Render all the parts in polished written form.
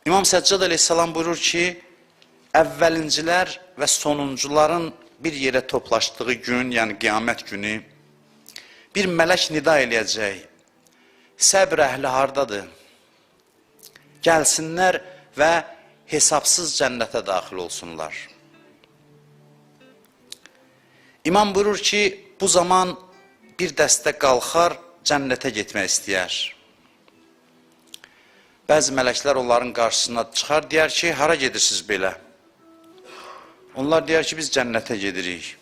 İmam Səccad əleyhissalam buyurur ki, əvvəlincilər və sonuncuların bir yerə toplaşdığı gün, yəni qiyamət günü, bir mələk nida eləyəcək. Səbr əhli hardadır? Gəlsinlər və hesabsız cənnətə daxil olsunlar. İmam buyurur ki, bu zaman bir dəstə qalxar, cənnətə getmək istəyər. Bəzi mələklər onların qarşısına çıxar, deyər ki, hara gedirsiniz belə? Onlar deyər ki, biz cənnətə gedirik.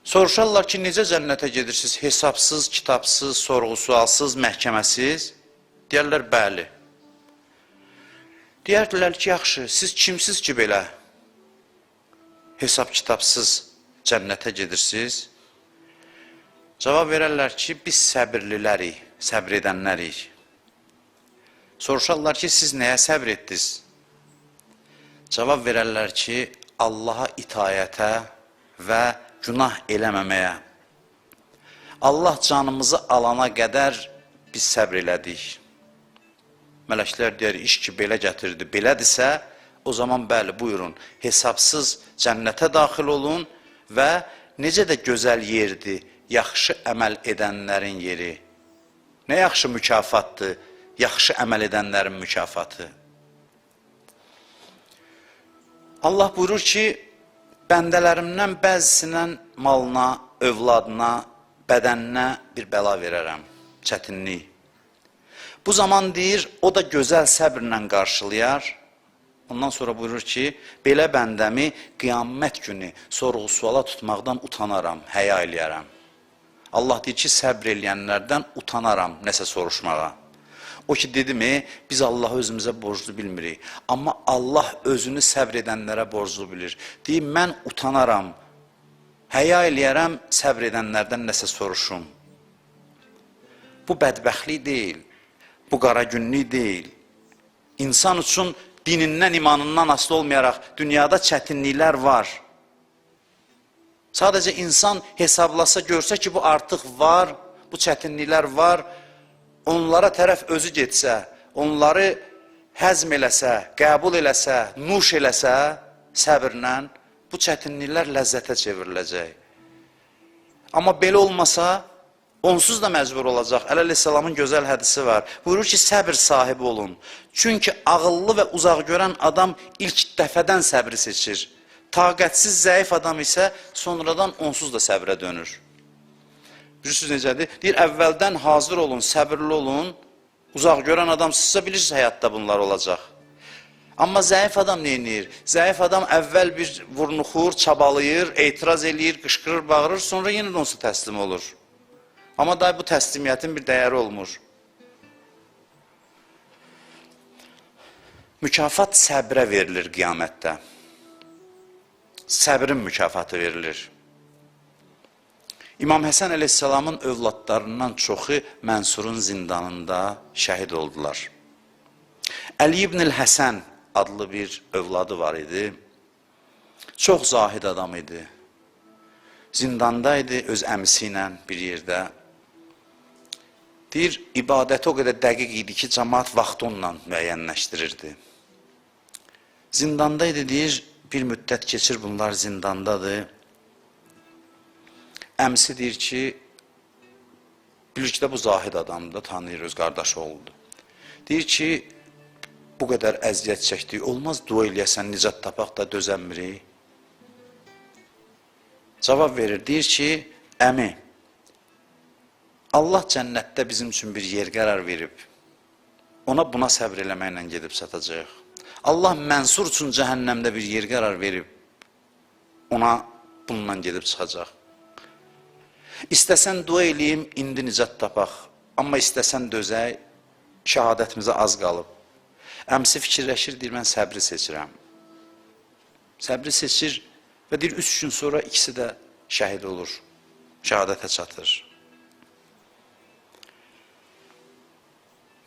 Soruşarlar ki, necə cənnətə gedirsiniz? Hesabsız, kitabsız, sorğu-sualsız, məhkəməsiz? Deyərlər, bəli. Deyərlər ki, yaxşı, siz kimsiz ki belə? Hesab kitabsız cənnətə gedirsiniz? Cavab verərlər ki, biz səbirlilərik, səbr edənlərik. Soruşarlar ki, siz nəyə səbr etdiniz? Cavab verərlər ki, Allaha itayətə və günah eləməməyə. Allah canımızı alana qədər biz səbr elədik. Mələklər deyər, iş ki, belə gətirdi, belədirsə, o zaman bəli, buyurun, hesabsız cənnətə daxil olun və necə də gözəl yerdir, yaxşı əməl edənlərin yeri. Nə yaxşı mükafatdır, yaxşı əməl edənlərin mükafatı. Allah buyurur ki, bəndələrimdən bəzisinin malına, övladına, bədəninə bir bəla verərəm, çətinlik. Bu zaman deyir, o da gözəl səbrlə qarşılayar. Ondan sonra buyurur ki, belə bəndəmi qiyamət günü sorğu-suala tutmaqdan utanaram, həya eləyərəm. Allah deyir ki, səbr eləyənlərdən utanaram nəsə soruşmağa. O ki, dedi mi, biz Allahı özümüzə borclu bilmirik. Amma Allah özünü səbr edənlərə borclu bilir. Deyir, mən utanaram, həya eləyərəm, səbr edənlərdən nəsə soruşum. Bu bədbəxtlik deyil, bu qara günlük deyil. İnsan üçün dinindən, imanından asılı olmayaraq dünyada çətinliklər var. Sadəcə insan hesablasa, görsə ki, bu artıq var, bu çətinliklər var, onlara tərəf özü getsə, onları həzm eləsə, qəbul eləsə, nuş eləsə, səbirlə, bu çətinliklər ləzzətə çevriləcək. Amma belə olmasa, onsuz da məcbur olacaq. Əleyhissalamın gözəl hədisi var. Buyurur ki, səbir sahibi olun. Çünki ağıllı və uzaq görən adam ilk dəfədən səbri seçir. Taqətsiz, zəif adam isə sonradan onsuz da səbrə dönür. Bilirsiniz necədir? Deyir, əvvəldən hazır olun, səbirli olun. Uzaq görən adam sizsə bilirsiniz həyatda bunlar olacaq. Amma zəif adam neyinir? Zəif adam əvvəl bir vurnuxur, çabalayır, etiraz eləyir, qışqırır, bağırır, sonra yenə də onsa təslim olur. Amma da bu təslimiyyətin bir dəyəri olmur. Mükafat səbrə verilir qiyamətdə. Səbrin mükafatı verilir. İmam Həsən əleyhissalamın övladlarından çoxu Mənsurun zindanında şəhid oldular. Əli ibn Həsən adlı bir övladı var idi. Çox zahid adam idi. Zindandaydı öz əmisi ilə bir yerdə. Deyir, ibadəti o qədər dəqiq idi ki, cəmaat vaxtı onunla müəyyənləşdirirdi. Zindandaydı, deyir, bir müddət keçir bunlar zindandadır. Əmsi deyir ki, bilir ki də bu zahid adamdır, tanıyır, öz qardaşı oldu. Deyir ki, bu qədər əziyyət çəkdik, olmaz dua eləyəsən, nicat tapaq da dözənmirik. Cavab verir, deyir ki, əmi, Allah cənnətdə bizim üçün bir yer qərar verib, ona buna səbr eləməklə gedib satacaq. Allah Mənsur üçün cəhənnəmdə bir yer qərar verib, ona bununla gedib çıxacaq. İstəsən dua eləyim, indi nicat tapaq, amma istəsən dözək, şəhadətimizə az qalıb. Əmsi fikirləşir, deyir, mən səbri seçirəm. Səbri seçir və deyir, 3 gün sonra ikisi də şəhid olur, şəhadətə çatır.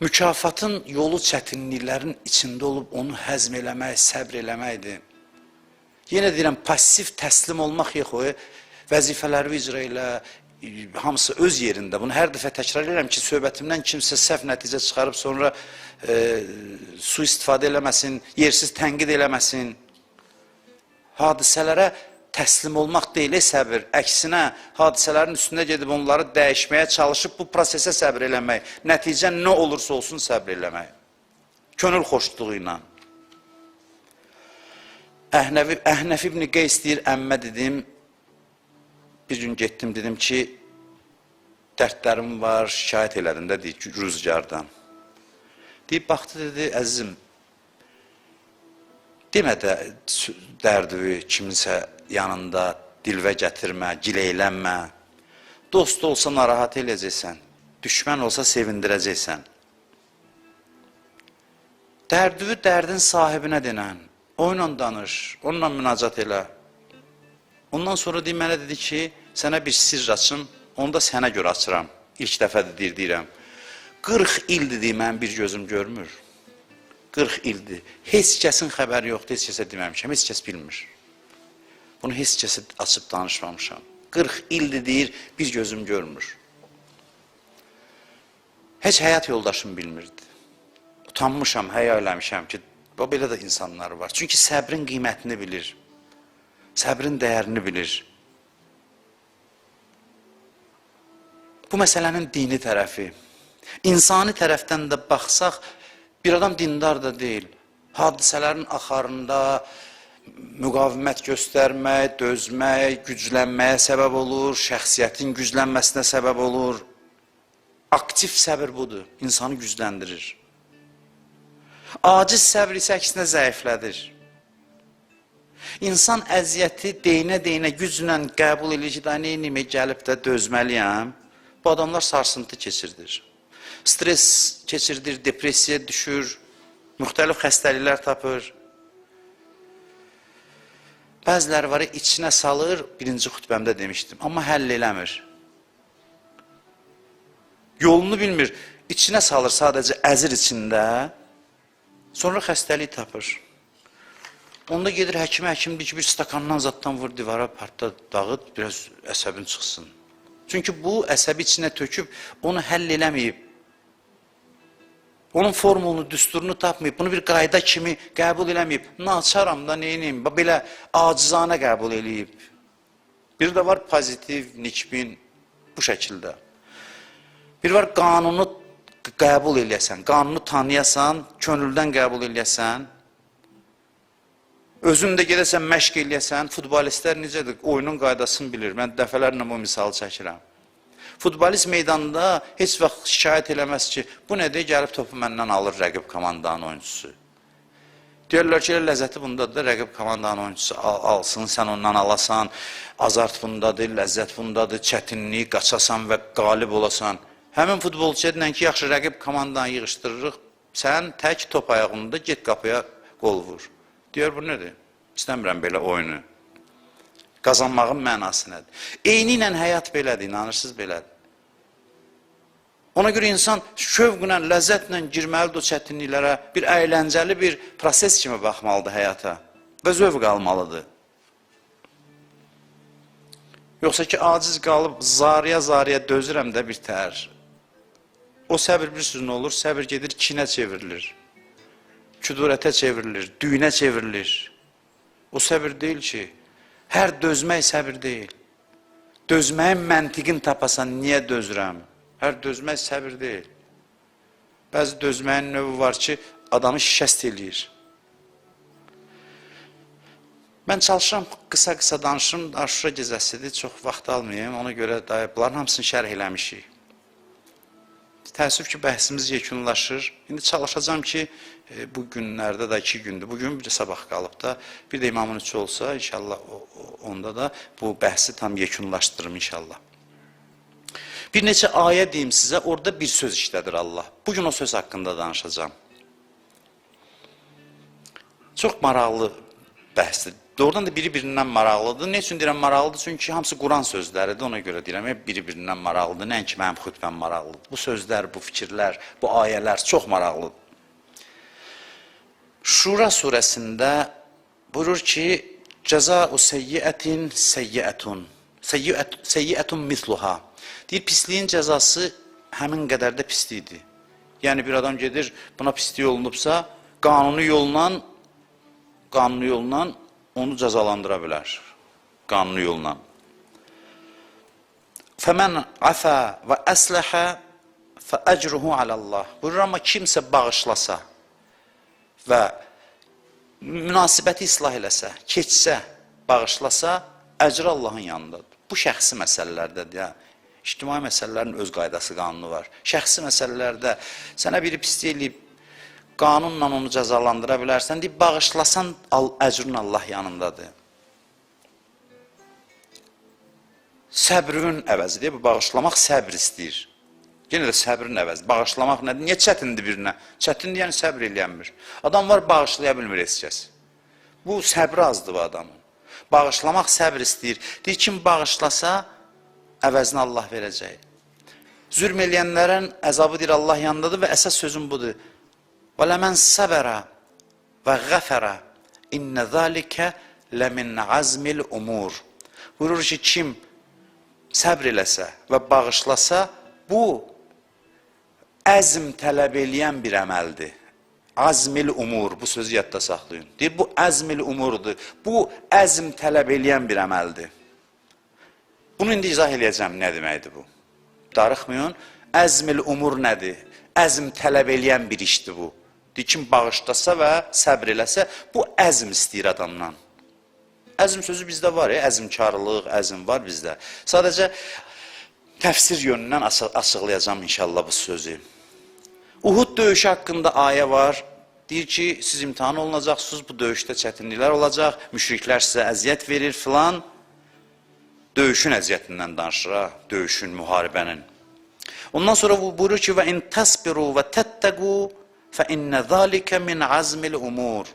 Mükafatın yolu çətinliklərin içində olub onu həzm eləmək, səbr eləməkdir. Yenə deyirəm, pasif təslim olmaq yox, vəzifələri icra elə, hamısı öz yerində. Bunu hər dəfə təkrar edirəm ki, söhbətimdən kimsə səhv nəticə çıxarıb sonra sui-istifadə eləməsin, yersiz tənqid eləməsin. Hadisələrə təslim olmaq deyil səbir. Əksinə, hadisələrin üstünə gedib onları dəyişməyə çalışıb bu prosesə səbir eləmək. Nəticə nə olursa olsun səbir eləmək. Könül xoşluğu ilə. Əhnəf ibn Qeys deyir, əmmə dedim, bir gün getdim, dedim ki, dərdlərim var, şikayət elədim də, deyir, rüzgardan. Deyib, baxdı, dedi, əzizim, demə də dərdi kiminsə yanında dilvə gətirmə, gileylənmə. Dost olsa narahat eləyəcəksən, düşmən olsa sevindirəcəksən. Dərdüvü dərdin sahibinə denən, onunla danış, onunla münacat elə. Ondan sonra mənə dedi ki, sənə bir sirr açım, onu da sənə görə açıram. İlk dəfədir deyirəm. 40 ildir deyir, mən bir gözüm görmür. 40 ildir. Heç kəsin xəbəri yoxdur, heç kəsə deməmişəm, heç kəs bilmir. Bunu heç kəsə açıb danışmamışam. 40 ildir deyir, bir gözüm görmür. Heç həyat yoldaşım bilmirdi. Utanmışam, həya eləmişəm ki, belə də insanlar var. Çünki səbrin qiymətini bilir. Səbrin dəyərini bilir. Bu məsələnin dini tərəfi. İnsani tərəfdən də baxsaq, bir adam dindar da deyil. Hadisələrin axarında müqavimət göstərmək, dözmək, güclənməyə səbəb olur, şəxsiyyətin güclənməsinə səbəb olur. Aktiv səbir budur, insanı gücləndirir. Aciz səbr isə əksinə zəiflədir. İnsan əziyyəti deyinə güclə qəbul edir ki, neyinimə gəlib də dözməliyəm. Bu adamlar sarsıntı keçirdir. Stres keçirdir, depressiya düşür, müxtəlif xəstəliklər tapır. Bəziləri var, içinə salır, birinci xütbəmdə demişdim, amma həll eləmir. Yolunu bilmir, içinə salır sadəcə əzir içində, sonra xəstəlik tapır. Onda gedir həkimə, həkim deyir ki, bir stakandan zaddan vur divara, partda dağıt, biraz əsəbin çıxsın. Çünki bu əsəbi içinə töküb, onu həll eləməyib. Onun formulunu, düsturunu tapmayıb, bunu bir qayda kimi qəbul eləməyib. Naçaram da neyiniyim, belə acizanə qəbul eləyib. Bir də var pozitiv, nikbin, bu şəkildə. Bir var qanunu qəbul eləyəsən, qanunu tanıyasan, könüldən qəbul eləyəsən, özün də gedəsən, məşq eləyəsən, futbolistlər necədir, oyunun qaydasını bilir. Mən dəfələrlə bu misalı çəkirəm. Futbolist meydanda heç vaxt şikayət eləməz ki, bu nədir, gəlib topu məndən alır rəqib komandanın oyuncusu. Deyərlər ki, ləzzəti bundadır, rəqib komandanın oyuncusu alsın, sən ondan alasan, azart bundadır, ləzzət bundadır, çətinlik, qaçasan və qalib olasan. Həmin futbolçuya deyən ki, yaxşı rəqib komandanı yığışdırırıq, sən tək top ayağında get qapıya qol vur. Deyər, bu nədir? İstəmirəm belə oyunu. Qazanmağın mənası nədir? Eyni ilə həyat belədir, inanırsınız belədir. Ona görə insan şövqlə, ləzzətlə girməlidir o çətinliklərə, bir əyləncəli bir proses kimi baxmalıdır həyata və zövq almalıdır. Yoxsa ki, aciz qalıb, zarıya dözürəm də bir tər. O səbir bir sözün olur, səbir gedir, kinə çevrilir, küdurətə çevrilir, düyünə çevrilir. O səbir deyil ki, hər dözmək səbir deyil. Dözməyin məntiqin tapasan, niyə dözürəm? Hər dözmək səbir deyil. Bəzi dözməyin növü var ki, adamı şikəst eləyir. Mən çalışıram, qısa danışım, Aşura gecəsidir, çox vaxt almayayım, ona görə bunların hamısını şərh eləmişik. Təəssüf ki, bəhsimiz yekunlaşır. İndi çalışacağım ki, bu günlərdə də 2 gündür, bugün bir sabah qalıb da, bir də imamın üçü olsa, inşallah onda da bu bəhsi tam yekunlaşdırırım inşallah. Bir neçə ayə deyim sizə, orada bir söz işlədir Allah. Bugün o söz haqqında danışacağım. Çox maraqlı bəhsdir. Doğrudan da biri-birindən maraqlıdır. Ne üçün deyirəm maraqlıdır? Çünki hamısı Quran sözləridir, ona görə deyirəm, biri-birindən maraqlıdır. Nəinki mənim xütbəm maraqlıdır. Bu sözlər, bu fikirlər, bu ayələr çox maraqlıdır. Şura surəsində buyurur ki, cəzâ'u seyyiətin seyyiətun, seyyiətun misluha. Deyir, pisliyin cəzası həmin qədər də pislikdir. Yəni, bir adam gedir, buna pislik olunubsa, qanuni yolla onu cəzalandıra bilər. Qanuni yolla. Fəmən əfə və əsləhə fəəcruhu aləllah. Buyurur, amma kimsə bağışlasa və münasibəti islah eləsə, keçsə, bağışlasa, əcr Allahın yanındadır. Bu şəxsi məsələlərdədir. Ya. İctimai məsələlərin öz qaydası, qanunu var. Şəxsi məsələlərdə sənə biri pislik eləyib, qanunla onu cəzalandıra bilərsən, deyib, bağışlasan, əcrün Allah yanındadır. Səbrün əvəzidir, bu bağışlamaq səbr istəyir. Yenə də səbrin əvəzi. Bağışlamaq nədir? Niyə çətindir birinə? Çətindir, yəni səbr eləyənmir. Adam var, bağışlaya bilmir heç kəs. Bu səbri azdır bu adamın. Bağışlamaq səbr istəyir. Deyir, kim bağışlasa, əvəzini Allah verəcək. Zülm eləyənlərin əzabı deyir, Allah yanındadır və əsas sözüm budur. وَلَمَنْ سَبَرَ وَغَفَرَ اِنَّ ذَٰلِكَ لَمِنْ عَزْمِ الْاُمُورِ. Buyurur ki, kim səbr eləsə və bağışlasa, bu əzm tələb eləyən bir əməldir. Azmil umur, bu sözü yadda saxlayın. Deyir, bu əzmil umurdur. Bu əzm tələb eləyən bir əməldir. Bunu indi izah eləyəcəm, nə deməkdir bu? Darıxmayın, əzmil umur nədir? Əzm tələb eləyən bir işdir bu. Deyir, kim bağışlasa və səbr eləsə, bu əzm istəyir adamdan. Əzm sözü bizdə var, əzmkarlıq, əzm var bizdə. Sadəcə təfsir yönündən açıqlayacağım inşallah bu sözü. Uhud döyüşü haqqında ayə var. Deyir ki, siz imtihan olunacaqsınız, bu döyüşdə çətinliklər olacaq, müşriklər sizə əziyyət verir filan. Döyüşün əziyyətindən danışır, döyüşün, müharibənin. Ondan sonra buyurur ki, وَاِنْ تَصْبِرُوا وَتَتَّقُوا فَاِنَّ ذَٰلِكَ مِنْ عَزْمِ الْاُمُورِ.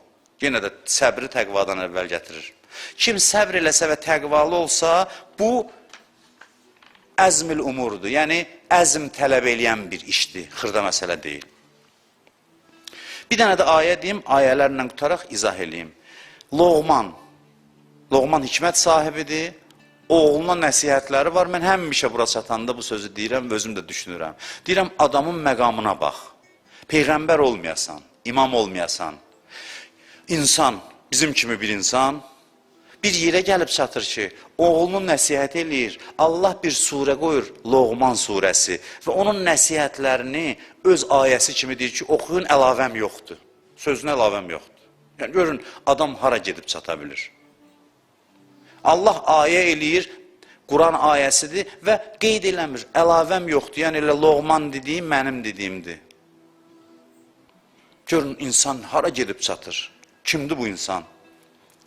Yenə də səbri təqvadan əvvəl gətirir. Kim səbr eləsə və təqvalı olsa, bu əzmil umurdur. Yəni, əzm tələb eləyən bir işdir, xırda məsələ deyil. Bir dənə də ayə deyim, ayələrlə qutaraq izah eləyim. Loğman hikmət sahibidir, oğluna nəsihətləri var. Mən həmişə bura çatanda bu sözü deyirəm və özüm də düşünürəm. Deyirəm, adamın məqamına bax. Peyğəmbər olmayasan, imam olmayasan, insan, bizim kimi bir insan, bir yerə gəlib çatır ki, oğlunun nəsihət eləyir, Allah bir surə qoyur, Loğman surəsi və onun nəsihətlərini öz ayəsi kimi deyir ki, oxuyun, əlavəm yoxdur. Sözünə əlavəm yoxdur. Yəni, görün, adam hara gedib çata bilir. Allah ayə eləyir, Quran ayəsidir və qeyd eləmir, əlavəm yoxdur. Yəni, elə Loğman dediyim, mənim dediyimdir. Görün, insan hara gedib çatır? Kimdir bu insan?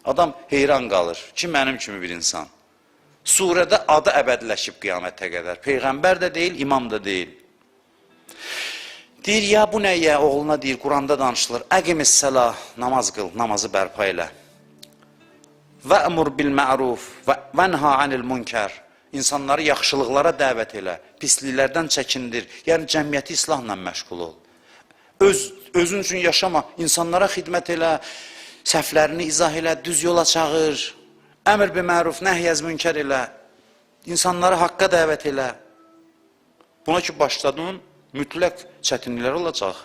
Adam heyran qalır ki, mənim kimi bir insan. Surədə adı əbədləşib qiyamətə qədər. Peyğəmbər də deyil, imam da deyil. Deyir, ya bu nəyə? Oğluna deyir, Quranda danışılır. Əqimis-səlah, namaz qıl, namazı bərpa elə. Və'mur bil-ma'ruf vənha anil-munkar. İnsanları yaxşılıqlara dəvət elə, pisliklərdən çəkindir. Yəni, cəmiyyəti islahla məşğul ol. Özün üçün yaşama, insanlara xidmət elə, səhvlərini izah elə, düz yola çağır, əmr bi-məruf, nəhyəz münkər elə, insanları haqqa dəvət elə. Buna ki, başladın, mütləq çətinliklər olacaq.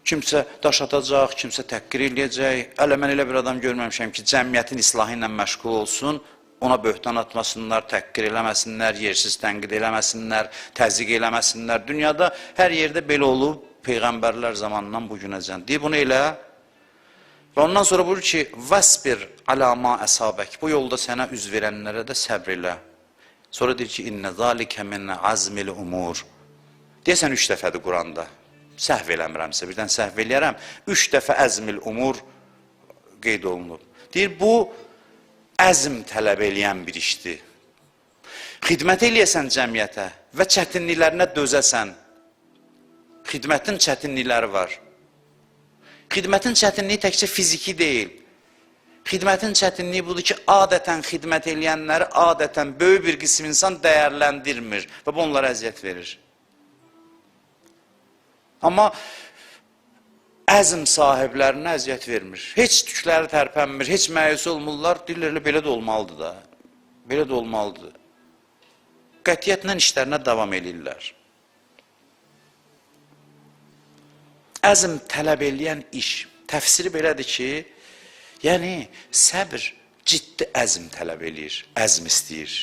Kimsə daş atacaq, kimsə təhqir eləyəcək. Hələ mən elə bir adam görməmişəm ki, cəmiyyətin islahı ilə məşğul olsun, ona böhtan atmasınlar, təhqir eləməsinlər, yersiz tənqid eləməsinlər, təzyiq eləməsinlər. Dünyada hər yerdə belə olub, Peyğəmbərlər zamanından bugünəcən. Deyir, bunu elə. Və ondan sonra buyurur ki, vəsbir aləma əsabək. Bu yolda sənə üz verənlərə də səbr elə. Sonra deyir ki, innə zalikə minnə azmil umur. Deyəsən 3 dəfədir Quranda. Səhv eləmirəmsə, birdən səhv eləyərəm. 3 dəfə əzmil umur qeyd olunub. Deyir, bu əzm tələb eləyən bir işdir. Xidmət eləyəsən cəmiyyətə və çətinliklərinə dözəsən. Xidmətin çətinlikləri var. Xidmətin çətinliyi təkcə fiziki deyil. Xidmətin çətinliyi budur ki, adətən xidmət eləyənləri adətən böyük bir qism insan dəyərləndirmir və bu onlara əziyyət verir. Amma əzm sahiblərinə əziyyət vermir. Heç tükləri tərpənmir, heç məyus olmurlar, deyirlər, belə də olmalıdır da. Belə də olmalıdır. qətiyyətlə işlərinə davam edirlər. Əzm tələb eləyən iş. Təfsiri belədir ki, yəni səbr ciddi əzm tələb eləyir, əzm istəyir.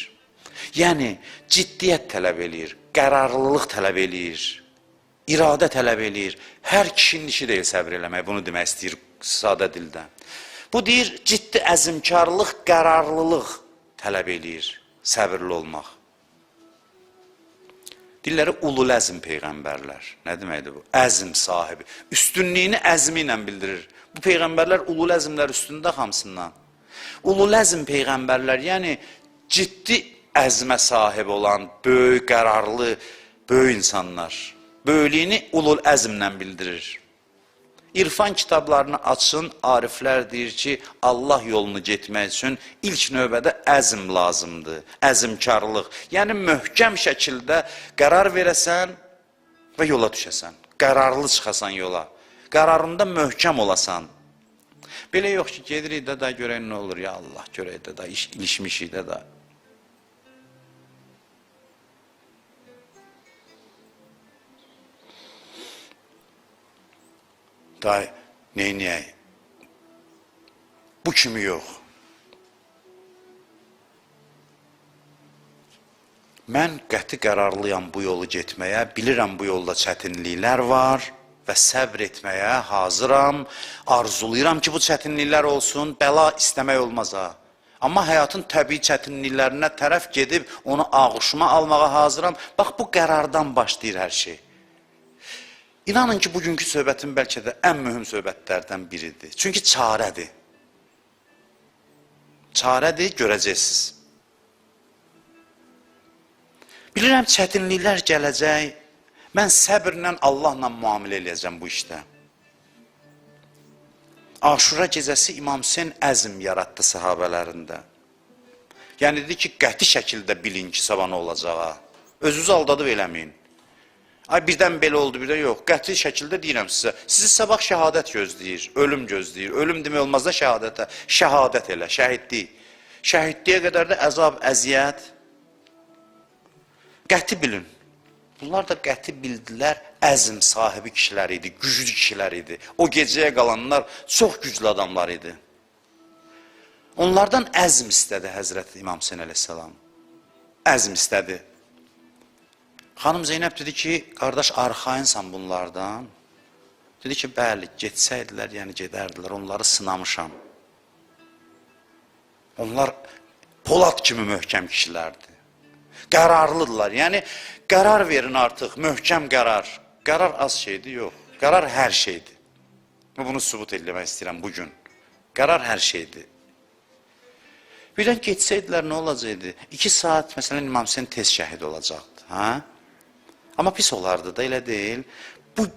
Yəni ciddiyyət tələb eləyir, qərarlılıq tələb eləyir, iradə tələb eləyir. Hər kişinin işi deyil səbr eləmək, bunu demək istəyir sadə dildə. Bu deyir, ciddi əzmkarlıq, qərarlılıq tələb eləyir, səbirli olmaq. Dilləri ulul əzm peyğəmbərlər. Nə deməkdir bu? Əzm sahibi. Üstünlüyünü əzmi ilə bildirir. Bu peyğəmbərlər ulul əzmlər üstündə hamısından. Ulul əzm peyğəmbərlər, yəni ciddi əzmə sahib olan, böyük, qərarlı, böyük insanlar. Böyüklüyünü ulul əzmlə bildirir. İrfan kitablarını açın, ariflər deyir ki, Allah yolunu getmək üçün ilk növbədə əzm lazımdır, əzmkarlıq. Yəni, möhkəm şəkildə qərar verəsən və yola düşəsən, qərarlı çıxasan yola, qərarında möhkəm olasan. Belə yox ki, gedirik də görək nə olur, ya Allah, görək də ilişmişik də. Day, neyniyək? Bu kimi yox. Mən qəti qərarlıyam bu yolu getməyə, bilirəm bu yolda çətinliklər var və səbr etməyə hazıram, arzulayıram ki, bu çətinliklər olsun, bəla istəmək olmaz ha. Amma həyatın təbii çətinliklərinə tərəf gedib, onu ağuşuma almağa hazıram. Bax, bu qərardan başlayır hər şey. İnanın ki, bugünkü söhbətin bəlkə də ən mühüm söhbətlərdən biridir. Çünki çarədir. Çarədir, görəcəksiniz. Bilirəm, çətinliklər gələcək. Mən səbirlə Allahla müamilə eləyəcəm bu işdə. Aşura gecəsi İmam Hüseyn əzm yaratdı sahabələrində. Yəni, dedi ki, qəti şəkildə bilin ki, sabah nə olacağa. Özünüzü aldadıb eləməyin. Ay, birdən belə oldu, birdən yox. Qəti şəkildə deyirəm sizə. Sizi sabah şəhadət gözləyir, ölüm gözləyir. Ölüm demək olmaz da şəhadətə. Şəhadət elə, şəhidlik. Şəhidliyə qədər də əzab, əziyyət. Qəti bilin. Bunlar da qəti bildilər, əzm sahibi kişilər idi, güclü kişilər idi. O gecəyə qalanlar çox güclü adamlar idi. Onlardan əzm istədi Həzrət İmam Hüseyn əleyhissalam. Əzm istədi. Xanım Zeynəb dedi ki, qardaş, arxayınsan bunlardan. Dedi ki, bəli, getsəydilər, yəni gedərdilər, onları sınamışam. Onlar Polad kimi möhkəm kişilərdir. Qərarlıdırlar, yəni qərar verin artıq, möhkəm qərar. Qərar az şeydir, yox. Qərar hər şeydir. Bunu sübut eləmək istəyirəm bugün. Qərar hər şeydir. Birdən getsəydilər, nə olacaqdı? 2 saat, məsələn, İmam Hüseyn tez şəhid olacaqdı, hə? Amma pis olardı da, elə deyil. Bu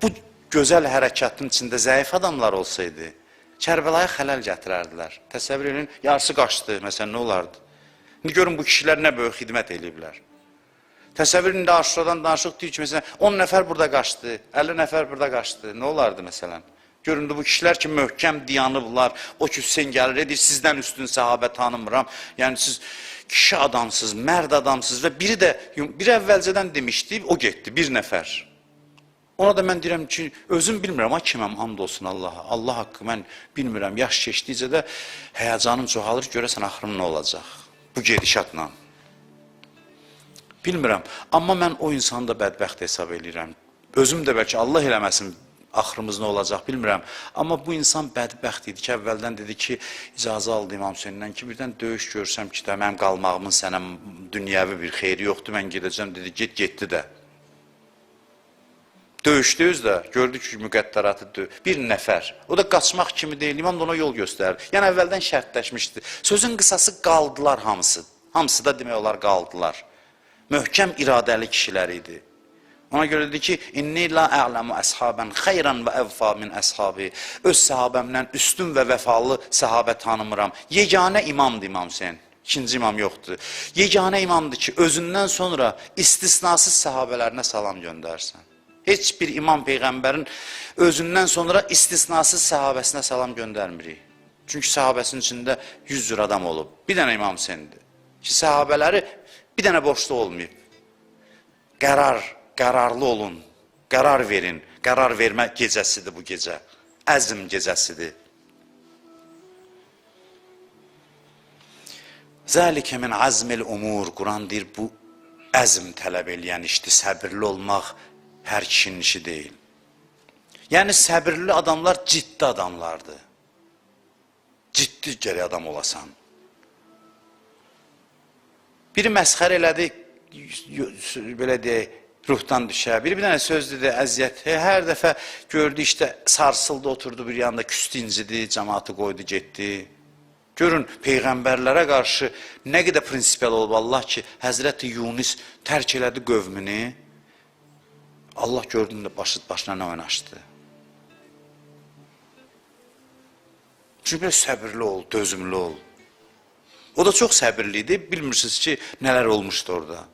gözəl hərəkatın içində zəif adamlar olsaydı, Kərbəlaya xələl gətirərdilər. Təsəvvür edin, yarısı qaçdı, məsələn, nə olardı? İndi görün, bu kişilər nə böyük xidmət ediblər. Təsəvvür edin, Aşuradan danışıq deyir ki, məsələn, 10 nəfər burada qaçdı, 50 nəfər burada qaçdı, nə olardı, məsələn? Görün, bu kişilər ki, möhkəm diyanıblar, o ki, Hüseyin gəlir, edir, sizdən üstün səhabə tanımıram, yəni siz kişi adamsınız, mərd adamsınız və biri əvvəlcədən demişdi, o getdi, bir nəfər. Ona da mən deyirəm ki, özüm bilmirəm, ha kiməm, and olsun Allaha. Allah haqqı mən bilmirəm, yaş keçdikcə də həyəcanım çoxalır, görəsən axırım nə olacaq bu gedişatla. Bilmirəm, amma mən o insanı da bədbəxt hesab edirəm. Özüm də bəlkə Allah eləməsin, axırımız nə olacaq bilmirəm. Amma bu insan bədbəxt idi ki, əvvəldən dedi ki, icazə aldı İmam Hüseyndən ki, birdən döyüş görsəm ki, mənim qalmağımın sənə dünyəvi bir xeyri yoxdur, mən gedəcəm, dedi, getdi də. Döyüşdüyüz də, gördük ki, müqəddaratı bir nəfər. O da qaçmaq kimi deyil, İmam da ona yol göstərdi. Yəni, əvvəldən şərtləşmişdi. Sözün qısası qaldılar hamısı. Hamısı da demək olar qaldılar. Möhkəm iradəli kişilər idi. Ona görə dedi ki, inni la a'lamu əshabən xeyran və əvfa min əshabi. Öz səhabəmdən üstün və vəfalı səhabə tanımıram. Yeganə imamdır İmam Hüseyin. İkinci imam yoxdur. Yeganə imamdır ki, özündən sonra istisnasız səhabələrinə salam göndərsən. Heç bir imam peyğəmbərin özündən sonra istisnasız səhabəsinə salam göndərmirik. Çünki səhabəsinin içində 100 cür adam olub. Bir dənə İmam Hüseyindir. Ki, səhabələri bir dənə boşluq olmayıb. qərarlı olun, qərar verin. Qərar vermə gecəsidir bu gecə. Əzm gecəsidir. Zəlikə min azmil umur. Quran deyir, bu əzm tələb eləyən işdir. Səbirli olmaq hər kişinin işi deyil. Yəni, səbirli adamlar ciddi adamlardır. Ciddi gərək adam olasan. Biri məsxər elədi, belə deyək, ruhdan düşər. Biri bir dənə söz dedi, əziyyət. Hər dəfə gördü, işte sarsıldı, oturdu bir yanda, küstü incidi, cəmaatı qoydu, getdi. Görün, peyğəmbərlərə qarşı nə qədər prinsipiyal olub Allah ki, Həzrəti Yunus tərk elədi qövmünü. Allah gördüğünde başına nə oynaşdı. Çünki biraz səbirli ol, dözümlü ol. O da çox səbirli idi, bilmirsiniz ki, nələr olmuşdu orada.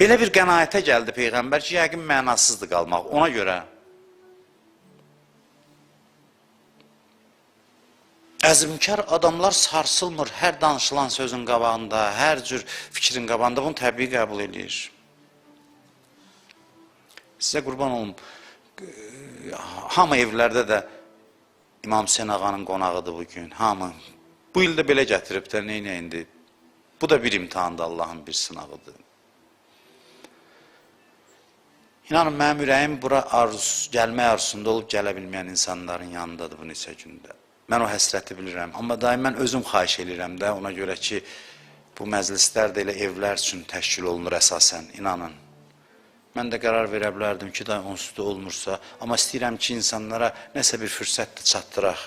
Belə bir qənaətə gəldi Peyğəmbər ki, yəqin mənasızdır qalmaq, ona görə. Əzmkar adamlar sarsılmır hər danışılan sözün qabağında, hər cür fikrin qabağında, bunu təbii qəbul edir. Sizə qurban olum, hamı evlərdə də İmam Hüseyin ağanın qonağıdır bugün, hamı. Bu ildə belə gətirib də, neynə indi? Bu da bir imtihandır, Allahın bir sınavıdır. İnanın, mənim ürəyim bura gəlmək arzusunda olub gələ bilməyən insanların yanındadır bu neçə gündə. Mən o həsrəti bilirəm, amma daim mən özüm xahiş edirəm də, ona görə ki, bu məclislər də elə evlər üçün təşkil olunur əsasən, inanın. Mən də qərar verə bilərdim ki, da onsuz da olmursa, amma istəyirəm ki, insanlara nəsə bir fürsət də çatdıraq.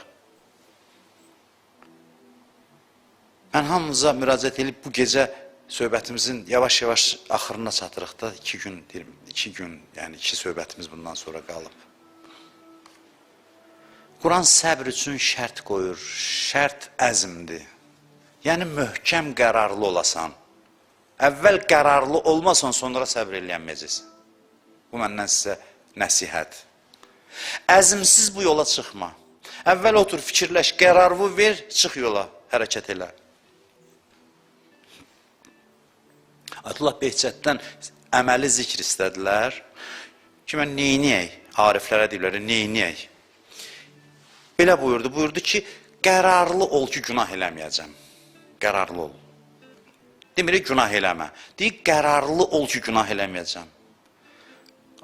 Mən hamınıza müraciət edib bu gecə söhbətimizin yavaş-yavaş axırına çatırıq da, 2 gün, yəni 2 söhbətimiz bundan sonra qalıb. Quran səbr üçün şərt qoyur, şərt əzmdir. Yəni, möhkəm qərarlı olasan. Əvvəl qərarlı olmasan, sonra səbr eləyənməyəcəksən. Bu məndən sizə nəsihət. Əzmsiz bu yola çıxma. Əvvəl otur, fikirləş, qərarlı ver, çıx yola, hərəkət elə. Ayətullah Behçətdən əməli zikr istədilər ki, mən neyniyək? Ariflərə deyirlər, neyniyək? Belə buyurdu ki, qərarlı ol ki, günah eləməyəcəm. Qərarlı ol. Demirik, günah eləmə. Deyir, qərarlı ol ki, günah eləməyəcəm.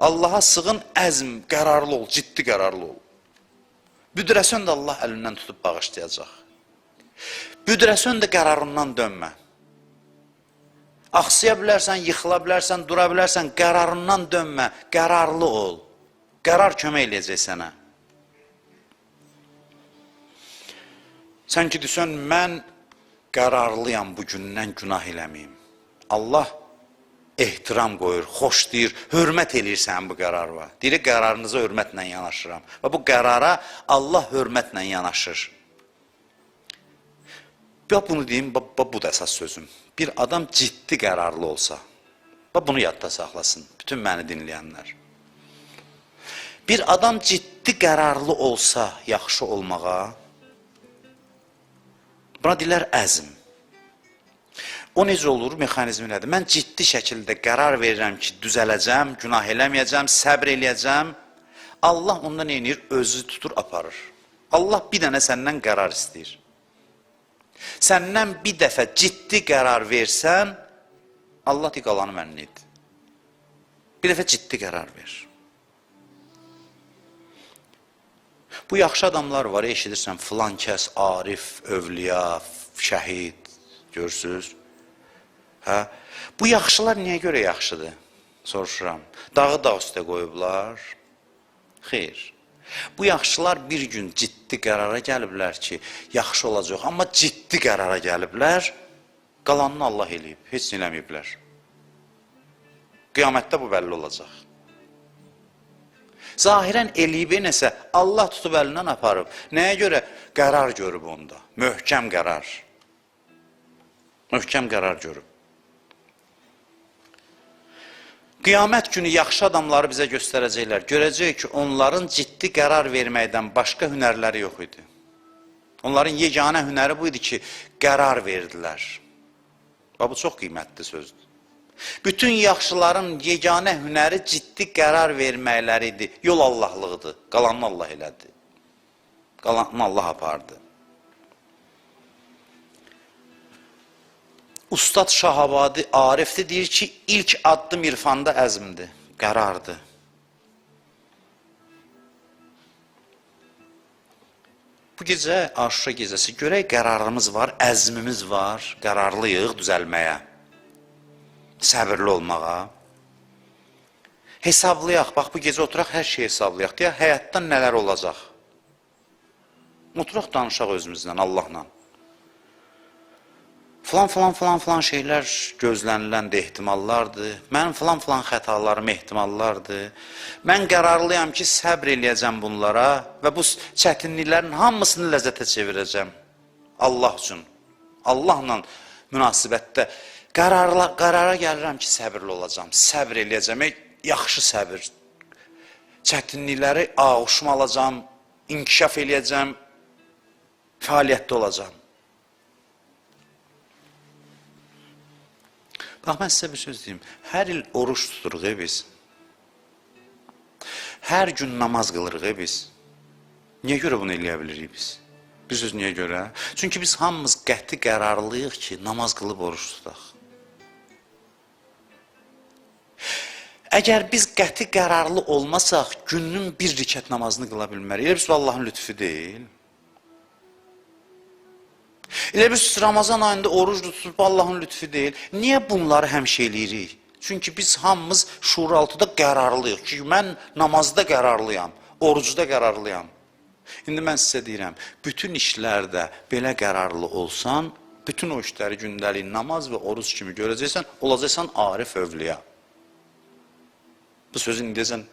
Allaha sığın, əzm, qərarlı ol, ciddi qərarlı ol. Büdrəsən də Allah əlindən tutub bağışlayacaq. Büdrəsən də qərarından dönmə. Axsıya bilərsən, yıxıla bilərsən, dura bilərsən, qərarından dönmə, qərarlı ol. Qərar kömək eləyəcək sənə. Sən ki, desən, mən qərarlıyam bu gündən günah eləməyim. Allah ehtiram qoyur, xoş deyir, hörmət eləyir sənin bu qərarına. Deyir, qərarınıza hörmətlə yanaşıram. Və bu qərara Allah hörmətlə yanaşır. Bunu deyim, bu da əsas sözüm. Bir adam ciddi qərarlı olsa, bunu yadda saxlasın, bütün məni dinləyənlər. Bir adam ciddi qərarlı olsa yaxşı olmağa, buna deyirlər əzm. O necə olur, mexanizmi nədir? Mən ciddi şəkildə qərar verirəm ki, düzələcəm, günah eləməyəcəm, səbr eləyəcəm. Allah ondan neyinir? Özü tutur, aparır. Allah bir dənə səndən qərar istəyir. Səndən bir dəfə ciddi qərar versən, Allah deyir, qalanı mənnidir. Bir dəfə ciddi qərar ver. Bu yaxşı adamlar var, eşidirsən, filan kəs, arif, övliya, şəhid, görürsünüz. Bu yaxşılar niyə görə yaxşıdır? Soruşuram. Dağı dağ üstə qoyublar. Xeyr. Bu yaxşılar bir gün ciddi qərara gəliblər ki, yaxşı olacaq. Amma ciddi qərara gəliblər, qalanını Allah eləyib, heç nə eləməyiblər. Qiyamətdə bu bəlli olacaq. Zahirən eləyib nəsə, Allah tutub əlindən aparıb. Nəyə görə? Qərar görüb onda. Möhkəm qərar. Möhkəm qərar görüb. Qiyamət günü yaxşı adamları bizə göstərəcəklər. Görəcək ki, onların ciddi qərar verməkdən başqa hünərləri yox idi. Onların yeganə hünəri bu idi ki, qərar verdilər. Bu çox qiymətli sözdür. Bütün yaxşıların yeganə hünəri ciddi qərar verməkləridir. Yol Allahlığıdır. Qalanını Allah elədi. Qalanını Allah apardı. Ustad Şahabadi Arif'de deyir ki, ilk addım irfanda əzmdir, qərardır. Bu gecə Aşura gecəsi görək qərarımız var, əzmimiz var, qərarlıyıq düzəlməyə, səbirli olmağa. Hesablayaq, bax bu gecə oturaq, hər şeyi hesablayaq. Deyək, həyatdan nələr olacaq? Oturaq, danışaq özümüzlə, Allahla. Falan şeylər gözlənilən də ehtimallardır. Mənim falan xətalarım ehtimallardır. Mən qərarlıyam ki, səbr eləyəcəm bunlara və bu çətinliklərin hamısını ləzzətə çevirəcəm. Allah üçün. Allahla münasibətdə qərara gəlirəm ki, səbirli olacam. Səbr eləyəcəm, yaxşı səbir. Çətinlikləri ağuşuma alacam, inkişaf eləyəcəm, fəaliyyətdə olacam. Bax, mən sizə bir söz deyim. Hər il oruç tuturuq biz. Hər gün namaz qılırıq biz. Niyə görə bunu eləyə bilirik biz? Bir söz niyə görə? Çünki biz hamımız qəti qərarlıyıq ki, namaz qılıb oruç tutaq. Əgər biz qəti qərarlı olmasaq, günün bir rikət namazını qıla bilmərik. Elə biz Allahın lütfu deyil. Elə biz Ramazan ayında oruç tutub Allahın lütfu deyil. Niyə bunları həmişə eləyirik? Çünki biz hamımız şuuraltıda qərarlıyıq ki, mən namazda qərarlıyam, orucda qərarlıyam. İndi mən sizə deyirəm, bütün işlərdə belə qərarlı olsan, bütün o işləri gündəlik namaz və oruc kimi görəcəksən, olacaqsan arif övliya. Bu sözü indiyəcən,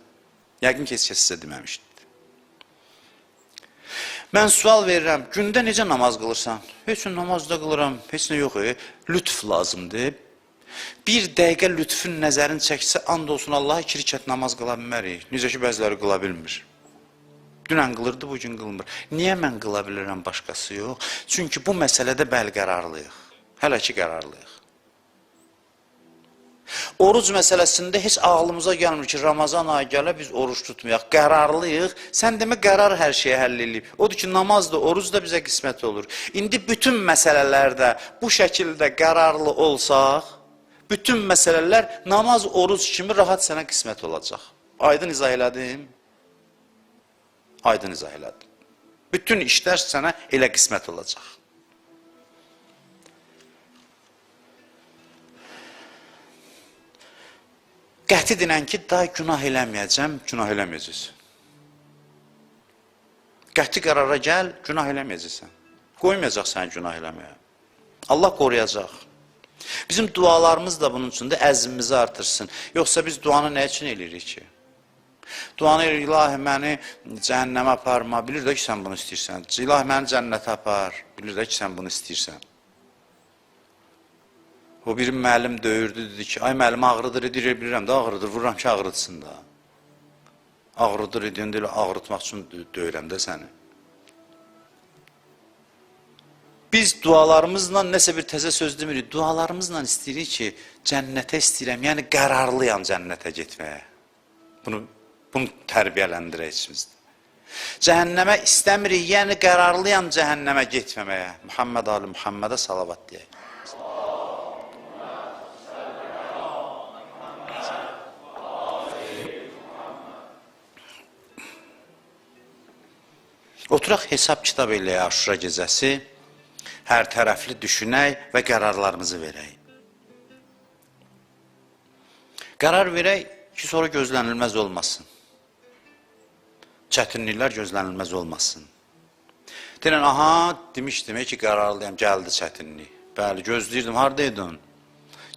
yəqin ki, heç kəs sizə deməmişdir. Mən sual verirəm, gündə necə namaz qılırsan? Heç nə namazda qılıram, heç nə yox, lütf lazımdır. Bir dəqiqə lütfün nəzərini çəksə, and olsun Allah, 2 rikət namaz qıla bilmərik. Necə ki, bəziləri qıla bilmir. Dünən qılırdı, bugün qılmır. Niyə mən qıla bilirəm, başqası yox? Çünki bu məsələdə bəl qərarlıyıq. Hələ ki, qərarlıyıq. Oruc məsələsində heç ağlımıza gəlmir ki, Ramazan ayı gələ biz oruç tutmayaq, qərarlıyıq. Sən demə qərar hər şeyi həll edib. Odur ki, namaz da, oruc da bizə qismət olur. İndi bütün məsələlərdə bu şəkildə qərarlı olsaq, bütün məsələlər namaz, oruc kimi rahat sənə qismət olacaq. Aydın izah elədim? Aydın izah elədim. Bütün işlər sənə elə qismət olacaq. Qəti dinən ki, daha günah eləməyəcəm, günah eləməyəcəksən. Qəti qərara gəl, günah eləməyəcəksən. Qoymayacaq səni günah eləməyə. Allah qoruyacaq. Bizim dualarımız da bunun üçün də əzmimizi artırsın. Yoxsa biz duanı nə üçün eləyirik ki? Duanı elə, ilahi məni cəhənnəmə aparma, bilir də ki, sən bunu istəyirsən. İlahi məni cənnətə apar, bilir də ki, sən bunu istəyirsən. O bir müəllim döyürdü, dedi ki, ay müəllim ağrıdır, bilirəm də ağrıdır, vururam ki, ağrıtsın da. Ağrıdır, deyəndə elə ağrıtmaq üçün döyürəm də səni. Biz dualarımızla nəsə bir təzə söz demirik, dualarımızla istəyirik ki, cənnətə istəyirəm, yəni qərarlıyam cənnətə getməyə. Bunu tərbiyələndirək içimizdə. Cəhənnəmə istəmirik, yəni qərarlıyam cəhənnəmə getməməyə. Muhammed Ali Muhammedə salavat deyək. Oturaq hesab kitab eləyək Aşura gecəsi, hər tərəfli düşünək və qərarlarımızı verək. Qərar verək ki, sonra gözlənilməz olmasın. Çətinliklər gözlənilməz olmasın. Deyən, aha, demişdim ki, qərarlıyam, gəldi çətinlik. Bəli, gözləyirdim, haradaydın?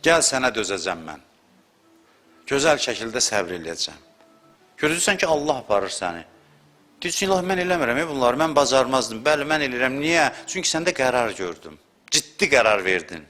Gəl sənə dözəcəm mən. Gözəl şəkildə səbr eləyəcəm. Görürsən ki, Allah aparır səni. Deyirsin, ilahi, mən eləmirəm bunları, mən bacarmazdım. Bəli, mən eləyirəm. Niyə? Çünki səndə qərar gördüm. Ciddi qərar verdin.